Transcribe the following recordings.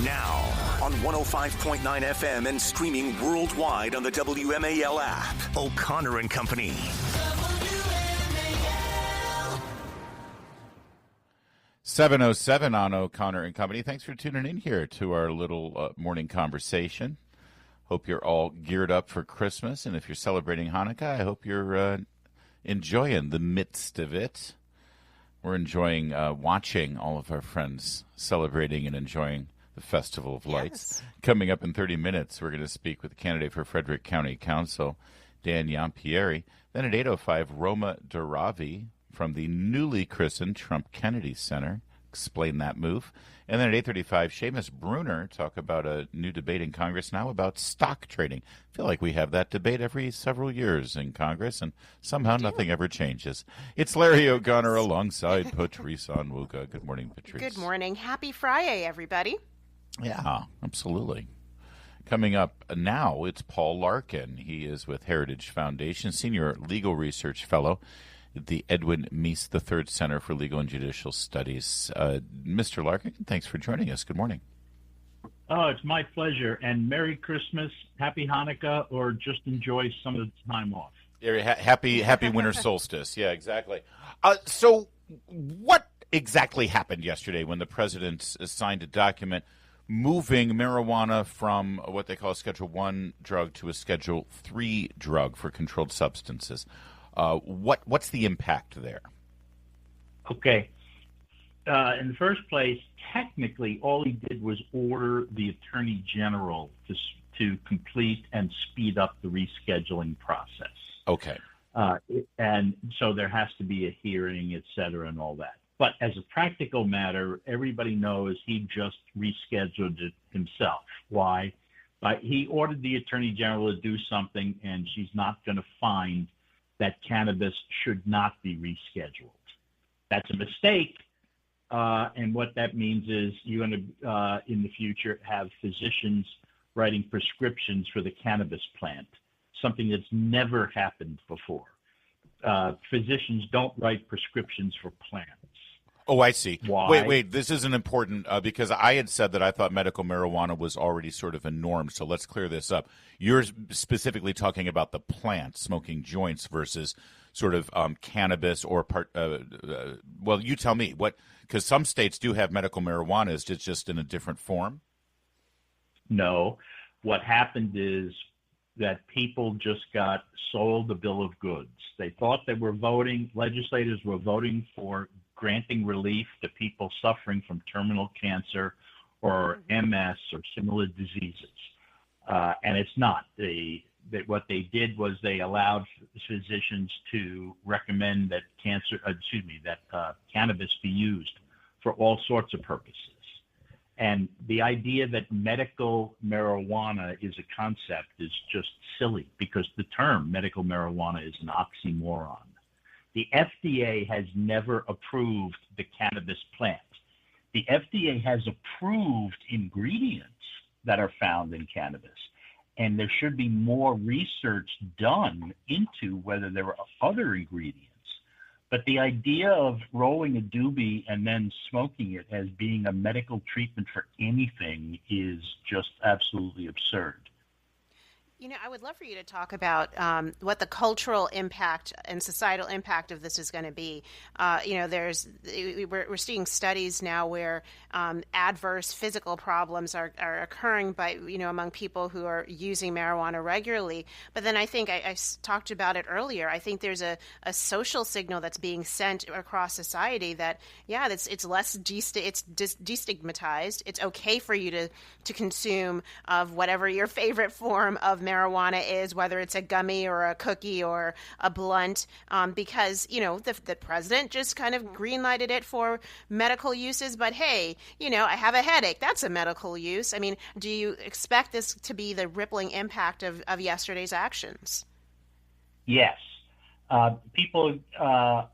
Now, on 105.9 FM and streaming worldwide on the WMAL app, O'Connor and Company. WMAL. 7:07 on O'Connor and Company. Thanks for tuning in here to our little morning conversation. Hope you're all geared up for Christmas, and if you're celebrating Hanukkah, I hope you're enjoying the midst of it. We're enjoying watching all of our friends celebrating and enjoying the Festival of Lights. Yes. Coming up in 30 minutes, we're going to speak with the candidate for Frederick County Council, Dan Iampieri. Then at 8:05, Roma Duravi from the newly christened Trump Kennedy Center. Explain that move. And then at 8:35, Seamus Bruner talk about a new debate in Congress now about stock trading. I feel like we have that debate every several years in Congress, and somehow nothing ever changes. It's Larry O'Connor alongside Patrice Onwuka. Good morning, Patrice. Good morning. Happy Friday, everybody. Yeah, absolutely. Coming up now, it's Paul Larkin. He is with Heritage Foundation, Senior Legal Research Fellow at the Edwin Meese III Center for Legal and Judicial Studies. Mr. Larkin, thanks for joining us. Good morning. Oh, it's my pleasure. And Merry Christmas, Happy Hanukkah, or just enjoy some of the time off. Happy winter solstice. Yeah, exactly. So what exactly happened yesterday when the president signed a document moving marijuana from what they call a Schedule I drug to a Schedule III drug for controlled substances? What's the impact there? Okay. In the first place, technically, all he did was order the Attorney General to complete and speed up the rescheduling process. Okay. And so there has to be a hearing, et cetera, and all that. But as a practical matter, everybody knows he just rescheduled it himself. Why? He ordered the Attorney General to do something, and she's not going to find that cannabis should not be rescheduled. That's a mistake, and what that means is you're going to, in the future, have physicians writing prescriptions for the cannabis plant, something that's never happened before. Physicians don't write prescriptions for plants. Oh, I see. Why? Wait. This isn't important because I had said that I thought medical marijuana was already sort of a norm. So let's clear this up. You're specifically talking about the plant, smoking joints versus sort of cannabis or part. Well, you tell me what, because some states do have medical marijuana. Is it just in a different form? No. What happened is that people just got sold a bill of goods. They thought they were voting, legislators were voting for granting relief to people suffering from terminal cancer or MS or similar diseases. And it's not. What they did was they allowed physicians to recommend that cannabis be used for all sorts of purposes. And the idea that medical marijuana is a concept is just silly because the term medical marijuana is an oxymoron. The FDA has never approved the cannabis plant. The FDA has approved ingredients that are found in cannabis, and there should be more research done into whether there are other ingredients. But the idea of rolling a doobie and then smoking it as being a medical treatment for anything is just absolutely absurd. You know, I would love for you to talk about what the cultural impact and societal impact of this is going to be. We're seeing studies now where adverse physical problems are occurring among people who are using marijuana regularly. But then I think I talked about it earlier. I think there's a social signal that's being sent across society that it's less destigmatized. It's okay for you to consume of whatever your favorite form of marijuana is, whether it's a gummy or a cookie or a blunt, because, the president just kind of green-lighted it for medical uses. But, hey, I have a headache. That's a medical use. I mean, do you expect this to be the rippling impact of yesterday's actions? Yes. People are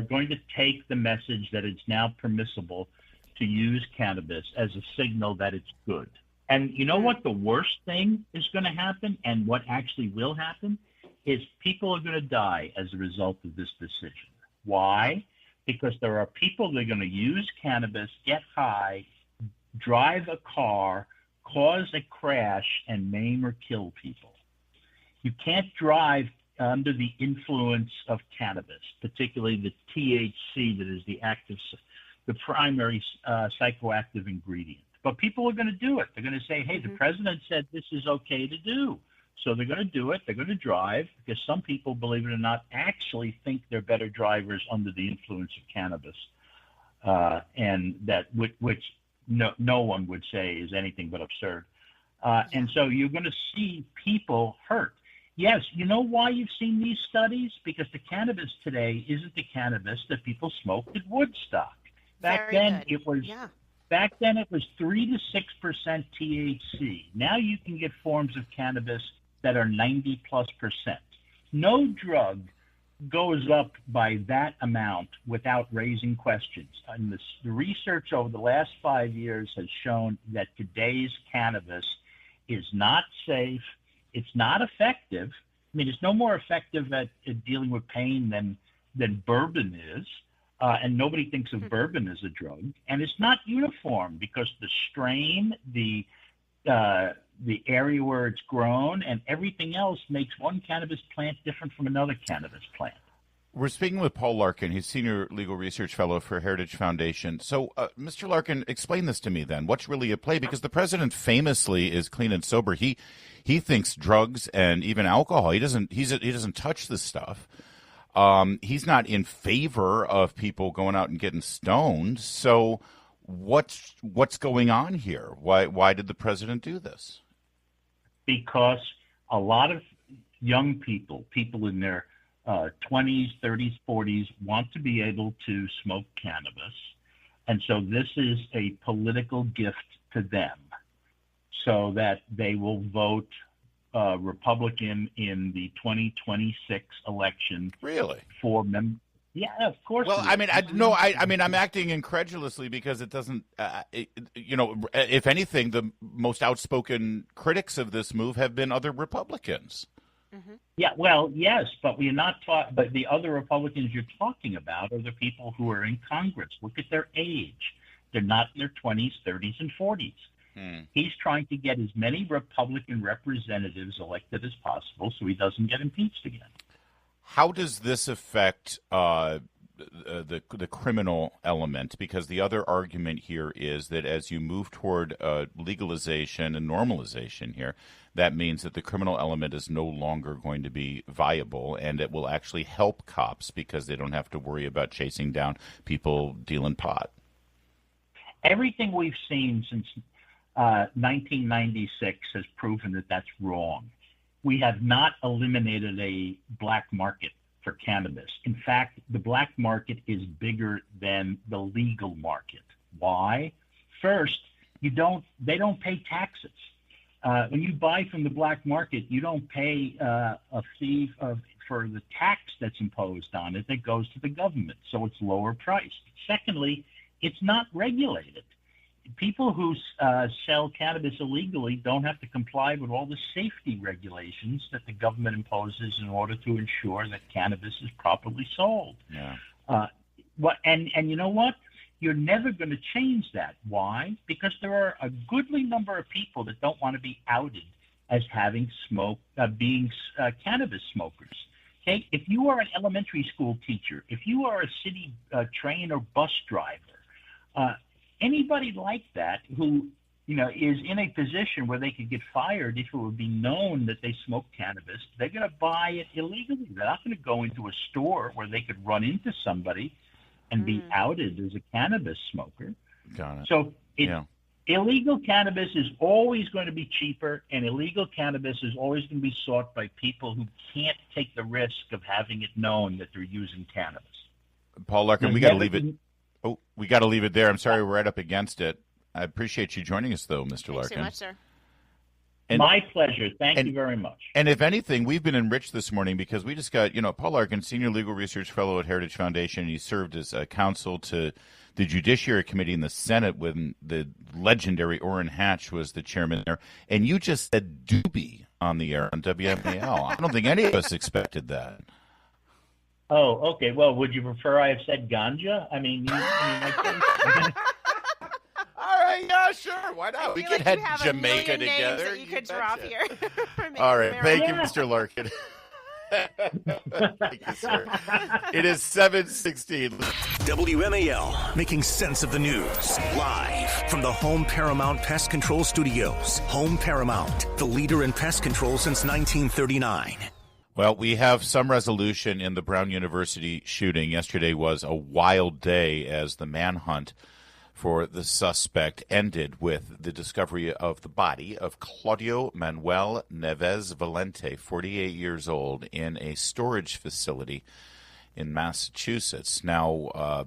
going to take the message that it's now permissible to use cannabis as a signal that it's good. And you know what the worst thing is going to happen, and what actually will happen, is people are going to die as a result of this decision. Why? Because there are people that are going to use cannabis, get high, drive a car, cause a crash, and maim or kill people. You can't drive under the influence of cannabis, particularly the THC that is the primary psychoactive ingredient. But people are going to do it. They're going to say, hey, the president said this is okay to do. So they're going to do it. They're going to drive, because some people, believe it or not, actually think they're better drivers under the influence of cannabis. And that which no one would say is anything but absurd. And so you're going to see people hurt. Yes, you know why you've seen these studies? Because the cannabis today isn't the cannabis that people smoked at Woodstock. Back then it was 3 to 6% THC. Now you can get forms of cannabis that are 90+%. No drug goes up by that amount without raising questions. And the research over the last 5 years has shown that today's cannabis is not safe. It's not effective. I mean, it's no more effective at dealing with pain than bourbon is. And nobody thinks of bourbon as a drug. And it's not uniform, because the strain, the area where it's grown, and everything else makes one cannabis plant different from another cannabis plant. We're speaking with Paul Larkin. He's Senior Legal Research Fellow for Heritage Foundation. So, Mr. Larkin, explain this to me then. What's really at play? Because the president famously is clean and sober. He thinks drugs and even alcohol, he doesn't touch this stuff. He's not in favor of people going out and getting stoned. So what's going on here? Why did the president do this? Because a lot of young people in their 20s, 30s, 40s, want to be able to smoke cannabis. And so this is a political gift to them, so that they will vote Republican in the 2026 election. Really? For Yeah, of course. Well, I mean, I'm acting incredulously, because it doesn't, if anything, the most outspoken critics of this move have been other Republicans. Mm-hmm. Yeah, well, yes, but we're not but the other Republicans you're talking about are the people who are in Congress. Look at their age. They're not in their 20s, 30s, and 40s. He's trying to get as many Republican representatives elected as possible so he doesn't get impeached again. How does this affect the criminal element? Because the other argument here is that as you move toward legalization and normalization here, that means that the criminal element is no longer going to be viable, and it will actually help cops because they don't have to worry about chasing down people dealing pot. Everything we've seen since 1996 has proven that that's wrong. We have not eliminated a black market for cannabis. In fact, the black market is bigger than the legal market. Why? First, they don't pay taxes. When you buy from the black market, you don't pay a fee for the tax that's imposed on it that goes to the government, so it's lower priced. Secondly, it's not regulated. People who sell cannabis illegally don't have to comply with all the safety regulations that the government imposes in order to ensure that cannabis is properly sold. Yeah. And you know what? You're never going to change that. Why? Because there are a goodly number of people that don't want to be outed as having being cannabis smokers. Okay? If you are an elementary school teacher, if you are a city train or bus driver, anybody like that who, is in a position where they could get fired if it would be known that they smoke cannabis, they're going to buy it illegally. They're not going to go into a store where they could run into somebody and be outed as a cannabis smoker. Got it. So illegal cannabis is always going to be cheaper, and illegal cannabis is always going to be sought by people who can't take the risk of having it known that they're using cannabis. Paul Larkin, we got to leave it. Oh, we got to leave it there. I'm sorry we're right up against it. I appreciate you joining us, though, Mr. Larkin. Thanks so much, sir. And, my pleasure. Thank you very much. And if anything, we've been enriched this morning because we just got, Paul Larkin, Senior Legal Research Fellow at Heritage Foundation. He served as counsel to the Judiciary Committee in the Senate when the legendary Orrin Hatch was the chairman there. And you just said doobie on the air on WMAL. I don't think any of us expected that. Oh, okay. Well, would you prefer I have said ganja? I mean, All right. Yeah, sure. Why not? We could head Jamaica together. That you could drop here. All right. Thank you, Mr. Larkin. Thank you, sir. It is 7:16. WMAL, making sense of the news. Live from the Home Paramount Pest Control Studios. Home Paramount, the leader in pest control since 1939. Well, we have some resolution in the Brown University shooting. Yesterday was a wild day as the manhunt for the suspect ended with the discovery of the body of Claudio Manuel Neves Valente, 48 years old, in a storage facility in Massachusetts. Now,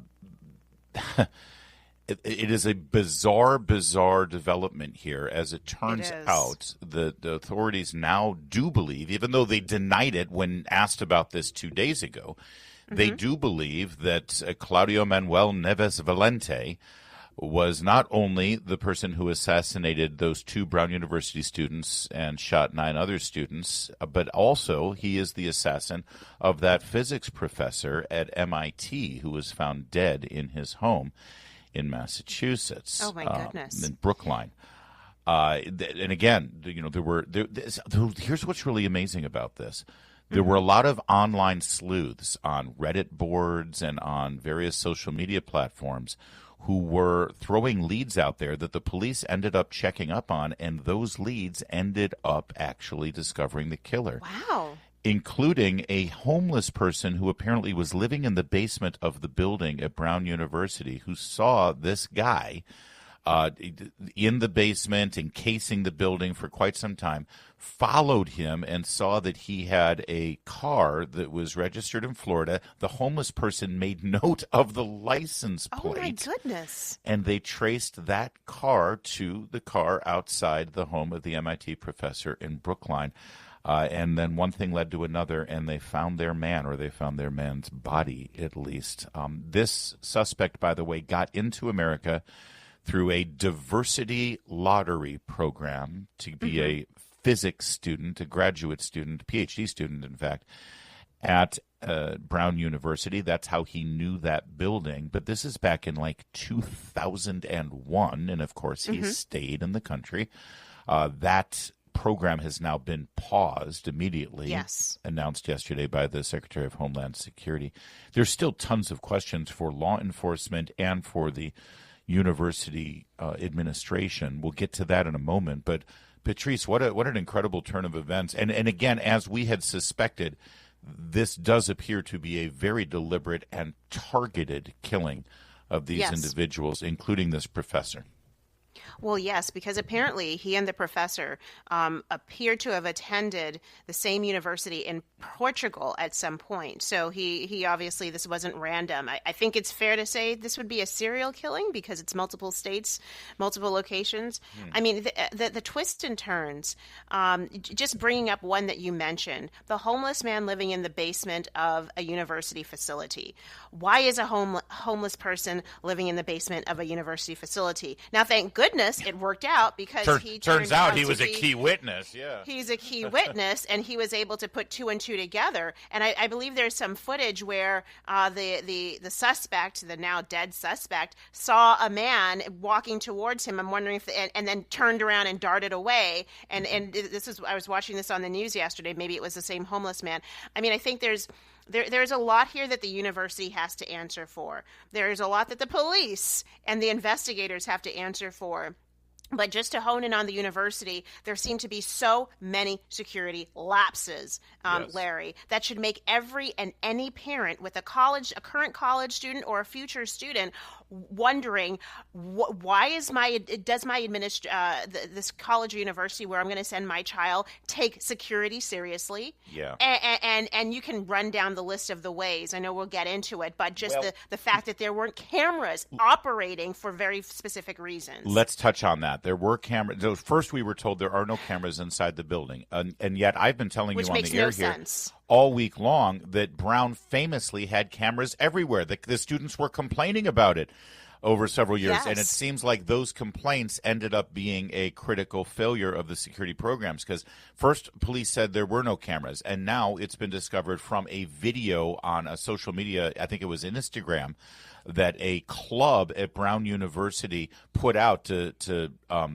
it is a bizarre development here. As it turns out, the authorities now do believe, even though they denied it when asked about this 2 days ago, they do believe that Claudio Manuel Neves Valente was not only the person who assassinated those 2 Brown University students and shot 9 other students, but also he is the assassin of that physics professor at MIT who was found dead in his home in Massachusetts. Oh, my goodness. In Brookline. And again, here's what's really amazing about this. There were a lot of online sleuths on Reddit boards and on various social media platforms who were throwing leads out there that the police ended up checking up on, and those leads ended up actually discovering the killer. Wow. Including a homeless person who apparently was living in the basement of the building at Brown University who saw this guy in the basement, encasing the building for quite some time, followed him and saw that he had a car that was registered in Florida. The homeless person made note of the license plate. Oh, my goodness. And they traced that car to the car outside the home of the MIT professor in Brookline. And then one thing led to another, and they found their man, or they found their man's body, at least. This suspect, by the way, got into America through a diversity lottery program to be a physics student, a graduate student, PhD student, in fact, at Brown University. That's how he knew that building. But this is back in like 2001, and of course he stayed in the country. That program has now been paused immediately, announced yesterday by the Secretary of Homeland Security. There's still tons of questions for law enforcement and for the university administration. We'll get to that in a moment. But Patrice, what an incredible turn of events. And again, as we had suspected, this does appear to be a very deliberate and targeted killing of these individuals, including this professor. Well, yes, because apparently he and the professor appear to have attended the same university in Portugal at some point. So he obviously, this wasn't random. I think it's fair to say this would be a serial killing because it's multiple states, multiple locations. I mean, the twists and turns, just bringing up one that you mentioned, the homeless man living in the basement of a university facility. Why is a homeless person living in the basement of a university facility? Now, thank goodness it worked out because turns out he was a key witness. Yeah, he's a key witness, and he was able to put 2 and 2 together. And I believe there's some footage where the suspect, the now dead suspect, saw a man walking towards him. I'm wondering if and then turned around and darted away. And I was watching this on the news yesterday. Maybe it was the same homeless man. I mean, I think there's a lot here that the university has to answer for. There's a lot that the police and the investigators have to answer for. But just to hone in on the university, there seem to be so many security lapses, Larry, that should make every and any parent with a current college student or a future student wondering why is this college or university where I'm going to send my child take security seriously? Yeah. And you can run down the list of the ways. I know we'll get into it, but just the fact that there weren't cameras operating for very specific reasons. Let's touch on that. There were cameras. First, we were told there are no cameras inside the building, and yet I've been telling you on the air here all week long that Brown famously had cameras everywhere. The students were complaining about it over several years, and it seems like those complaints ended up being a critical failure of the security programs because first police said there were no cameras, and now it's been discovered from a video on a social media, I think it was Instagram, that a club at Brown University put out to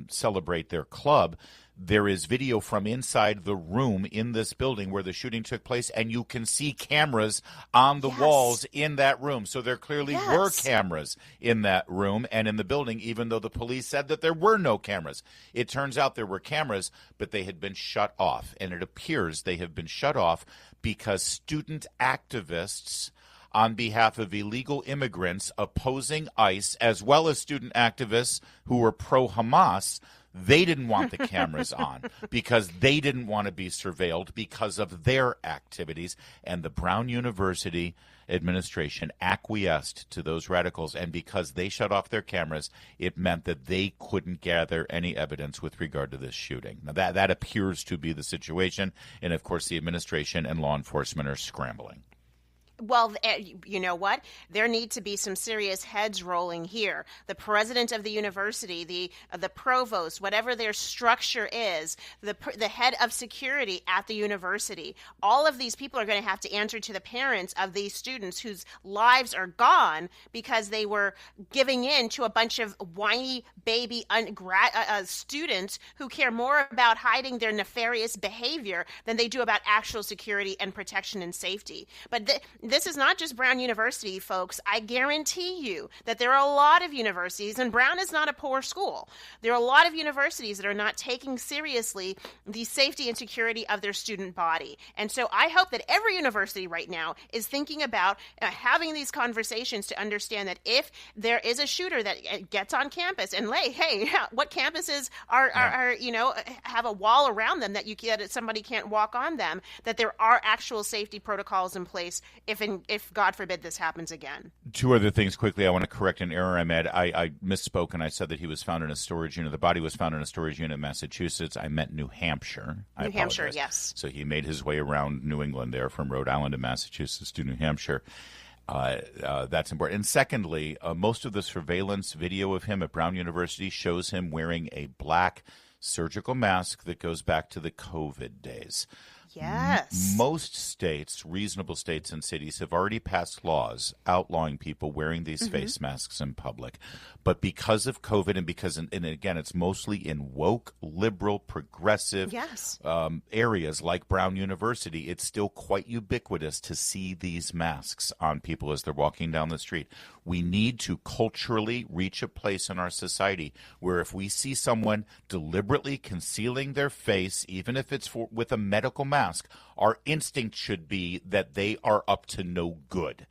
celebrate their club. There is video from inside the room in this building where the shooting took place, and you can see cameras on the walls in that room. So there clearly were cameras in that room and in the building, even though the police said that there were no cameras. It turns out there were cameras, but they had been shut off, and it appears they have been shut off because student activists on behalf of illegal immigrants opposing ICE, as well as student activists who were pro-Hamas, they didn't want the cameras on because they didn't want to be surveilled because of their activities. And the Brown University administration acquiesced to those radicals. And because they shut off their cameras, it meant that they couldn't gather any evidence with regard to this shooting. Now, that appears to be the situation. And, of course, the administration and law enforcement are scrambling. Well, you know what? There need to be some serious heads rolling here. The president of the university, the provost, whatever their structure is, the head of security at the university, all of these people are going to have to answer to the parents of these students whose lives are gone because they were giving in to a bunch of whiny baby students who care more about hiding their nefarious behavior than they do about actual security and protection and safety. But this is not just Brown University, folks. I guarantee you that there are a lot of universities, and Brown is not a poor school. There are a lot of universities that are not taking seriously the safety and security of their student body. And so I hope that every university right now is thinking about having these conversations to understand that if there is a shooter that gets on campus and hey, what campuses are have a wall around them that somebody can't walk on them, that there are actual safety protocols in place if God forbid this happens again. Two other things quickly. I want to correct an error I made. I misspoke and I said that he was found in a storage unit. The body was found in a storage unit in Massachusetts. I meant New Hampshire. New Hampshire, yes. So he made his way around New England there from Rhode Island to Massachusetts to New Hampshire. That's important. And secondly, most of the surveillance video of him at Brown University shows him wearing a black surgical mask that goes back to the COVID days. Yes. Most states, reasonable states and cities, have already passed laws outlawing people wearing these face masks in public. But because of COVID and again, it's mostly in woke, liberal, progressive areas like Brown University, it's still quite ubiquitous to see these masks on people as they're walking down the street. We need to culturally reach a place in our society where if we see someone deliberately concealing their face, even if it's with a medical mask, our instinct should be that they are up to no good,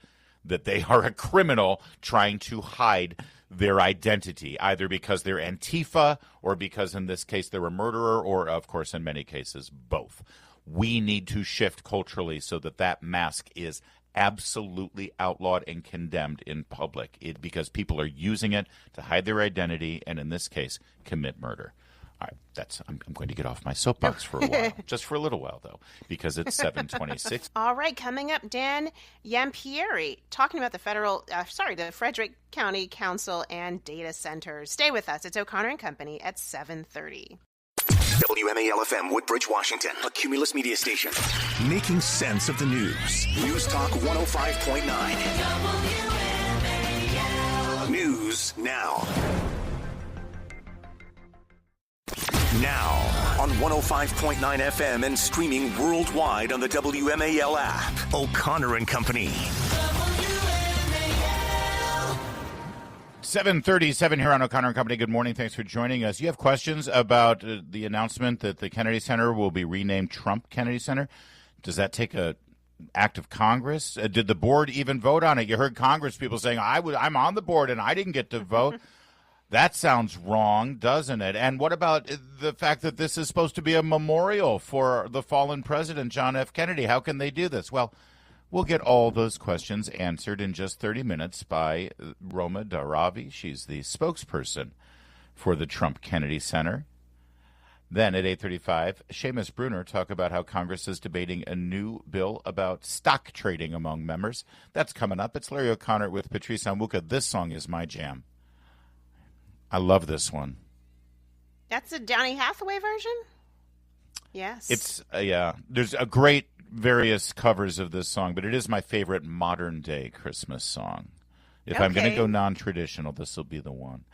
that they are a criminal trying to hide their identity, either because they're Antifa or because in this case they're a murderer or, of course, in many cases, both. We need to shift culturally so that mask is absolutely outlawed and condemned in public because people are using it to hide their identity and, in this case, commit murder. All right, I'm going to get off my soapbox for a while, just for a little while, though, because it's 7:26. All right, coming up, Dan Yampieri, talking about the Frederick County Council and data centers. Stay with us. It's O'Connor and Company at 7:30. WMAL-FM, Woodbridge, Washington, a Cumulus media station. Making sense of the news. News Talk 105.9. WMAL. News now. Now, on 105.9 FM and streaming worldwide on the WMAL app. O'Connor and Company. 7:37 here on O'Connor and Company. Good morning. Thanks for joining us. You have questions about the announcement that the Kennedy Center will be renamed Trump Kennedy Center. Does that take an act of Congress? Did the board even vote on it? You heard Congress people saying, I'm on the board and I didn't get to vote. That sounds wrong, doesn't it? And what about the fact that this is supposed to be a memorial for the fallen president, John F. Kennedy? How can they do this? Well, we'll get all those questions answered in just 30 minutes by Roma Daravi. She's the spokesperson for the Trump Kennedy Center. Then at 8:35, Seamus Bruner talk about how Congress is debating a new bill about stock trading among members. That's coming up. It's Larry O'Connor with Patrice Onwuka. This song is my jam. I love this one. That's a Donny Hathaway version? Yes. It's, there's a great various covers of this song, but it is my favorite modern-day Christmas song. If I'm going to Okay. go non-traditional, this will be the one.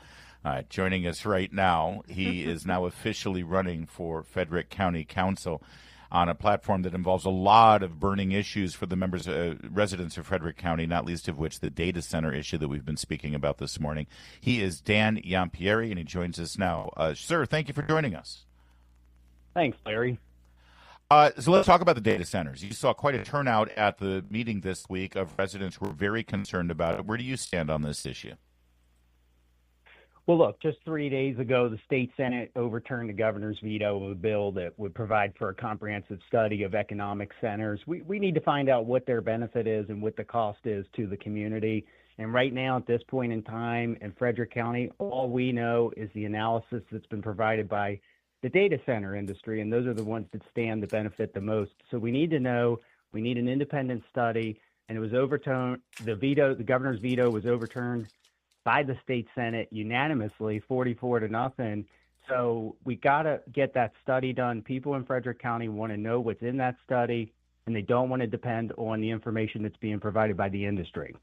All right, joining us right now, he is now officially running for Frederick County Council on a platform that involves a lot of burning issues for the members, residents of Frederick County, not least of which the data center issue that we've been speaking about this morning. He is Dan Iampieri, and he joins us now. Sir, thank you for joining us. Thanks, Larry. So let's talk about the data centers. You saw quite a turnout at the meeting this week of residents who were very concerned about it. Where do you stand on this issue? Well, look, just 3 days ago, the state Senate overturned the governor's veto of a bill that would provide for a comprehensive study of economic centers. We need to find out what their benefit is and what the cost is to the community. And right now, at this point in time in Frederick County, all we know is the analysis that's been provided by the data center industry, and those are the ones that stand to benefit the most. So we need to know, we need an independent study, and it was overturned. The governor's veto was overturned by the state Senate unanimously, 44-0. So we got to get that study done. People in Frederick County want to know what's in that study, and they don't want to depend on the information that's being provided by the industry.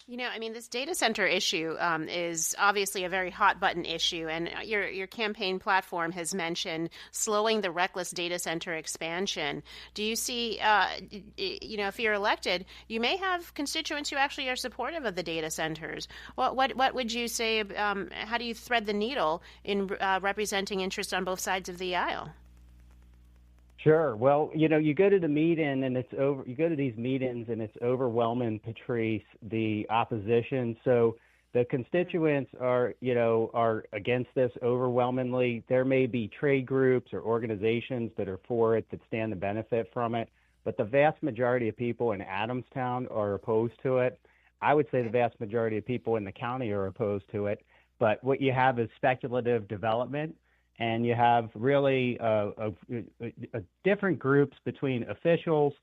You know, I mean, this data center issue is obviously a very hot button issue, and your campaign platform has mentioned slowing the reckless data center expansion. Do you see, if you're elected, you may have constituents who actually are supportive of the data centers. What would you say? How do you thread the needle in representing interest on both sides of the aisle? Sure. Well, you go to the meeting and it's over. You go to these meetings and it's overwhelming, Patrice, the opposition. So the constituents are against this overwhelmingly. There may be trade groups or organizations that are for it that stand to benefit from it, but the vast majority of people in Adamstown are opposed to it. I would say the vast majority of people in the county are opposed to it. But what you have is speculative development. And you have really different groups between officials,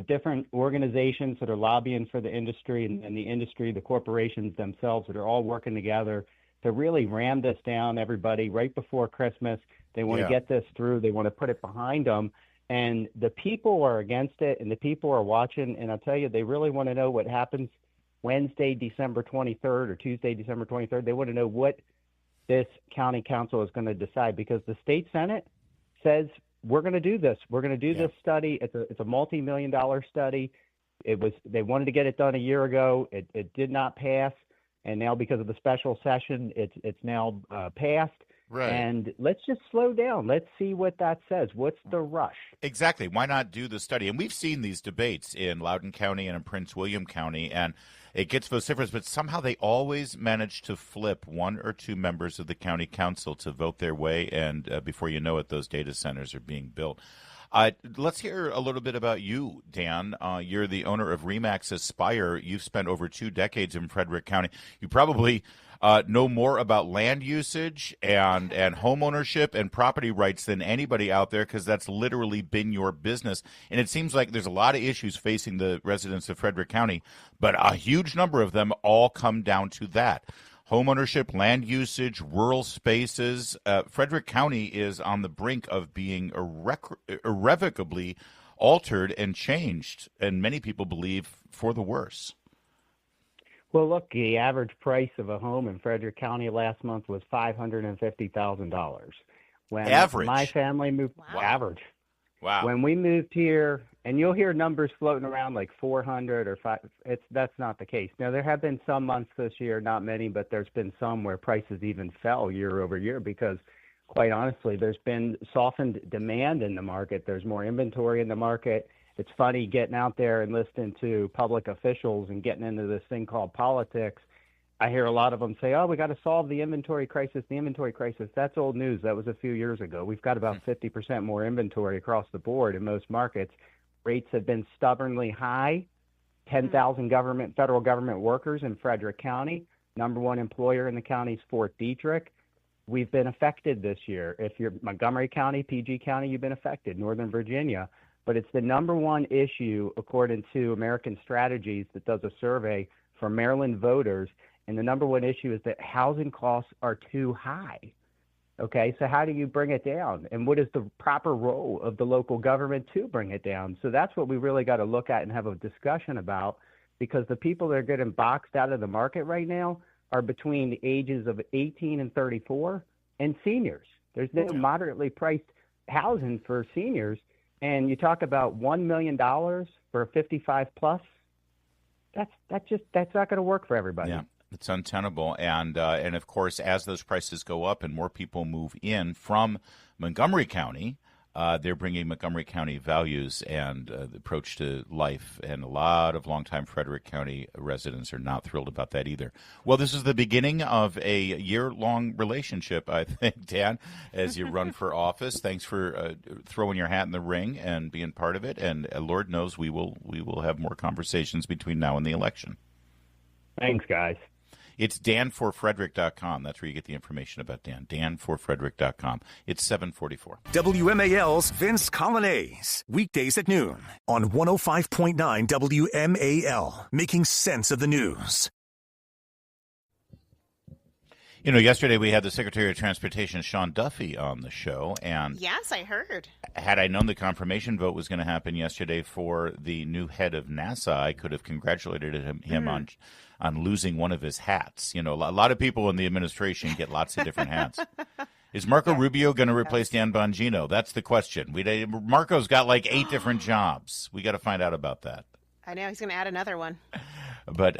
different organizations that are lobbying for the industry and the industry, the corporations themselves that are all working together to really ram this down everybody right before Christmas. They want to get this through. They want to put it behind them. And the people are against it, and the people are watching. And I'll tell you, they really want to know what happens Wednesday, December 23rd or Tuesday, December 23rd. They want to know what this county council is going to decide, because the state Senate says we're going to do this. We're going to do this study. It's a multi-million-dollar study. They wanted to get it done a year ago. It did not pass, and now because of the special session, it's now passed. Right. And let's just slow down. Let's see what that says. What's the rush? Exactly. Why not do the study? And we've seen these debates in Loudoun County and in Prince William County, and it gets vociferous, but somehow they always manage to flip one or two members of the county council to vote their way, and before you know it, those data centers are being built. Let's hear a little bit about you, Dan. You're the owner of Remax Aspire. You've spent over 2 decades in Frederick County. You probably know more about land usage and home ownership and property rights than anybody out there, because that's literally been your business. And it seems like there's a lot of issues facing the residents of Frederick County, but a huge number of them all come down to that. Home ownership, land usage, rural spaces. Frederick County is on the brink of being irrevocably altered and changed, and many people believe for the worse. Well, look, the average price of a home in Frederick County last month was $550,000. When average. My family moved, average. Wow. When we moved here, and you'll hear numbers floating around like 400 or 5. That's not the case. Now, there have been some months this year, not many, but there's been some where prices even fell year over year because, quite honestly, there's been softened demand in the market. There's more inventory in the market. It's funny getting out there and listening to public officials and getting into this thing called politics. I hear a lot of them say, we got to solve the inventory crisis. The inventory crisis, that's old news. That was a few years ago. We've got about 50% more inventory across the board in most markets. Rates have been stubbornly high. 10,000 federal government workers in Frederick County. Number one employer in the county is Fort Detrick. We've been affected this year. If you're Montgomery County, PG County, you've been affected. Northern Virginia. But it's the number one issue, according to American Strategies, that does a survey for Maryland voters. And the number one issue is that housing costs are too high. Okay, so how do you bring it down? And what is the proper role of the local government to bring it down? So that's what we really got to look at and have a discussion about, because the people that are getting boxed out of the market right now are between the ages of 18 and 34 and seniors. There's no moderately priced housing for seniors. And you talk about $1 million for a 55 plus. That's not going to work for everybody. Yeah, it's untenable. And of course, as those prices go up and more people move in from Montgomery County, they're bringing Montgomery County values and the approach to life, and a lot of longtime Frederick County residents are not thrilled about that either. Well, this is the beginning of a year-long relationship, I think, Dan, as you run for office. Thanks for throwing your hat in the ring and being part of it, and Lord knows we will have more conversations between now and the election. Thanks, guys. It's danforfrederick.com. That's where you get the information about Dan. danforfrederick.com. It's 7:44. WMAL's Vince Colonnese. Weekdays at noon on 105.9 WMAL. Making sense of the news. You know, yesterday we had the Secretary of Transportation, Sean Duffy, on the show. And yes, I heard. Had I known the confirmation vote was going to happen yesterday for the new head of NASA, I could have congratulated him on losing one of his hats. You know, a lot of people in the administration get lots of different hats. Is Marco Rubio going to replace Dan Bongino? That's the question. Marco's got like 8 different jobs. We got to find out about that. I know he's going to add another one. But,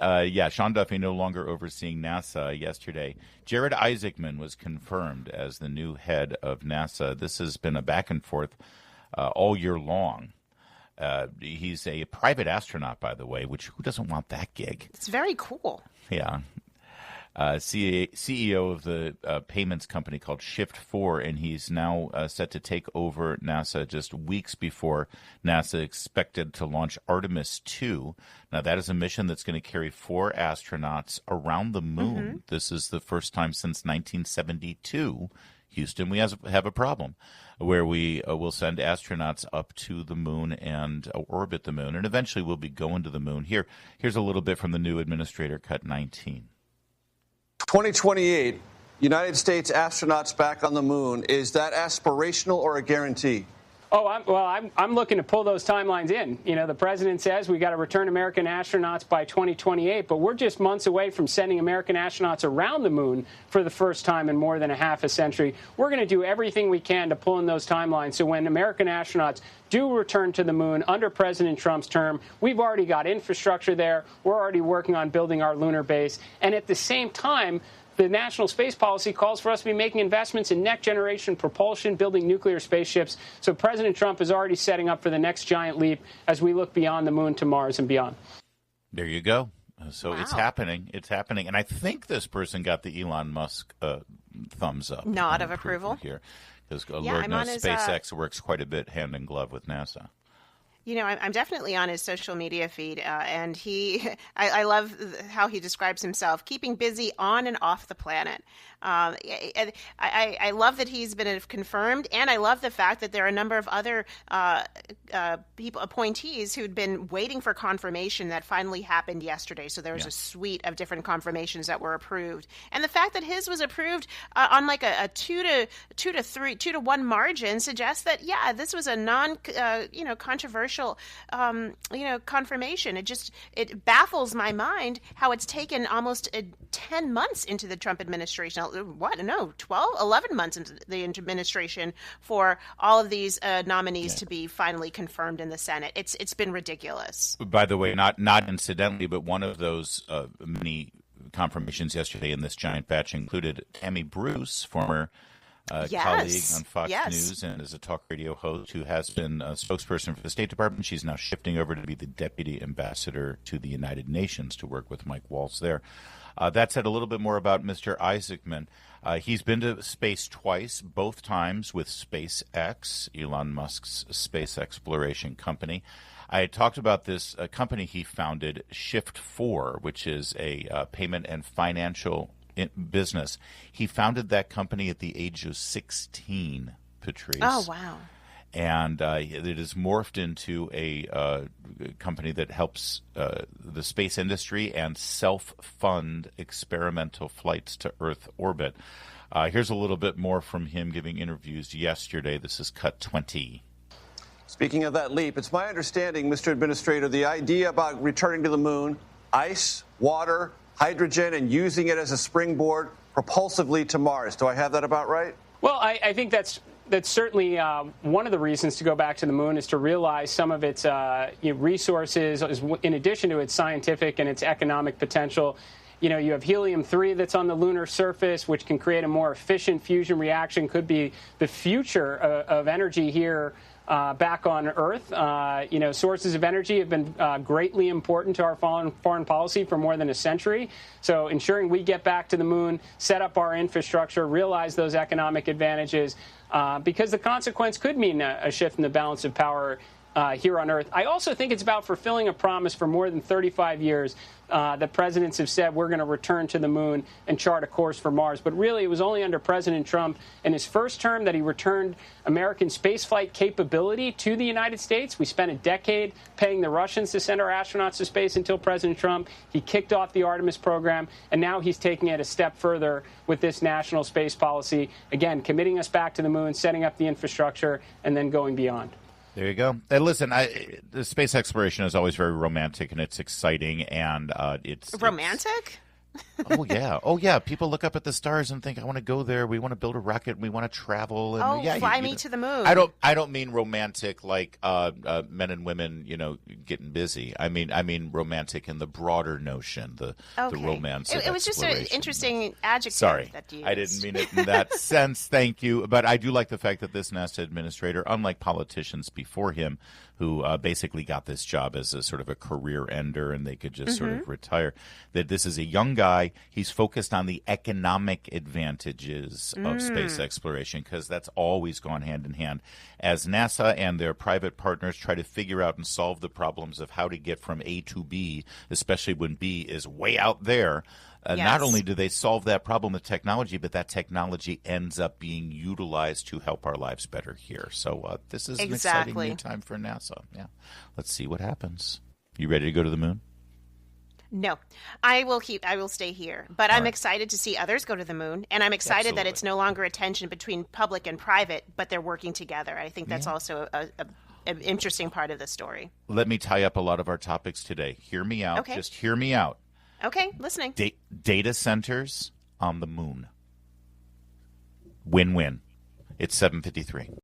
Sean Duffy no longer overseeing NASA yesterday. Jared Isaacman was confirmed as the new head of NASA. This has been a back and forth all year long. He's a private astronaut, by the way, which who doesn't want that gig? It's very cool. Yeah. CEO of the payments company called Shift4, and he's now set to take over NASA just weeks before NASA expected to launch Artemis 2. Now, that is a mission that's going to carry 4 astronauts around the moon. Mm-hmm. This is the first time since 1972, Houston, we have a problem where we will send astronauts up to the moon and orbit the moon, and eventually we'll be going to the moon. Here's a little bit from the new administrator, Cut 19. 2028, United States astronauts back on the moon. Is that aspirational or a guarantee? Oh, I'm looking to pull those timelines in. You know, the president says we got to return American astronauts by 2028, but we're just months away from sending American astronauts around the moon for the first time in more than a half a century. We're going to do everything we can to pull in those timelines so when American astronauts do return to the moon under President Trump's term, we've already got infrastructure there. We're already working on building our lunar base. And at the same time, the national space policy calls for us to be making investments in next-generation propulsion, building nuclear spaceships. So President Trump is already setting up for the next giant leap as we look beyond the moon to Mars and beyond. There you go. So wow. It's happening. It's happening. And I think this person got the Elon Musk thumbs up. Nod of approval. Here. Because Lord knows SpaceX works quite a bit hand in glove with NASA. You know, I'm definitely on his social media feed, and I love how he describes himself, keeping busy on and off the planet. I love that he's been confirmed, and I love the fact that there are a number of other appointees who'd been waiting for confirmation that finally happened yesterday. So there was a suite of different confirmations that were approved, and the fact that his was approved on like a 2 to 1 margin suggests that this was a controversial confirmation. It baffles my mind how it's taken almost 10 months into the Trump administration. 11 months into the administration for all of these nominees to be finally confirmed in the Senate. It's been ridiculous. By the way, not incidentally, but one of those many confirmations yesterday in this giant batch included Tammy Bruce, former colleague on Fox News and is a talk radio host who has been a spokesperson for the State Department. She's now shifting over to be the deputy ambassador to the United Nations to work with Mike Waltz there. That said, a little bit more about Mr. Isaacman. He's been to space twice, both times with SpaceX, Elon Musk's space exploration company. I had talked about this company he founded, Shift4, which is a payment and financial business. He founded that company at the age of 16, Patrice. Oh, wow. And it has morphed into a company that helps the space industry and self-fund experimental flights to Earth orbit. Here's a little bit more from him giving interviews yesterday. This is Cut 20. Speaking of that leap, it's my understanding, Mr. Administrator, the idea about returning to the moon ice, water, hydrogen, and using it as a springboard propulsively to Mars. Do I have that about right? Well, I think that's certainly one of the reasons to go back to the moon is to realize some of its resources, in addition to its scientific and its economic potential. You know, you have helium-3 that's on the lunar surface, which can create a more efficient fusion reaction, could be the future of energy here back on Earth. Sources of energy have been greatly important to our foreign policy for more than a century. So ensuring we get back to the moon, set up our infrastructure, realize those economic advantages, because the consequence could mean a shift in the balance of power here on Earth. I also think it's about fulfilling a promise for more than 35 years that presidents have said we're going to return to the moon and chart a course for Mars. But really, it was only under President Trump in his first term that he returned American spaceflight capability to the United States. We spent a decade paying the Russians to send our astronauts to space until President Trump. He kicked off the Artemis program, and now he's taking it a step further with this national space policy, again, committing us back to the moon, setting up the infrastructure, and then going beyond. There you go. And listen, the space exploration is always very romantic and it's exciting, and it's romantic. Oh yeah. People look up at the stars and think, "I want to go there. We want to build a rocket. And we want to travel." And fly me to the moon. I don't mean romantic like men and women, getting busy. I mean romantic in the broader notion, the romance. It was just an interesting adjective. Sorry, that you used. I didn't mean it in that sense. Thank you, but I do like the fact that this NASA administrator, unlike politicians before him, who basically got this job as a sort of a career ender and they could just sort of retire, that this is a young guy. He's focused on the economic advantages of space exploration, because that's always gone hand in hand. As NASA and their private partners try to figure out and solve the problems of how to get from A to B, especially when B is way out there, not only do they solve that problem with technology, but that technology ends up being utilized to help our lives better here. So this is an exciting new time for NASA. Yeah, let's see what happens. You ready to go to the moon? No, I will stay here. But I'm excited to see others go to the moon, and I'm excited that it's no longer a tension between public and private, but they're working together. I think that's also an interesting part of the story. Let me tie up a lot of our topics today. Hear me out. Okay. Just hear me out. Okay, listening. Data centers on the moon. Win-win. It's 7:53.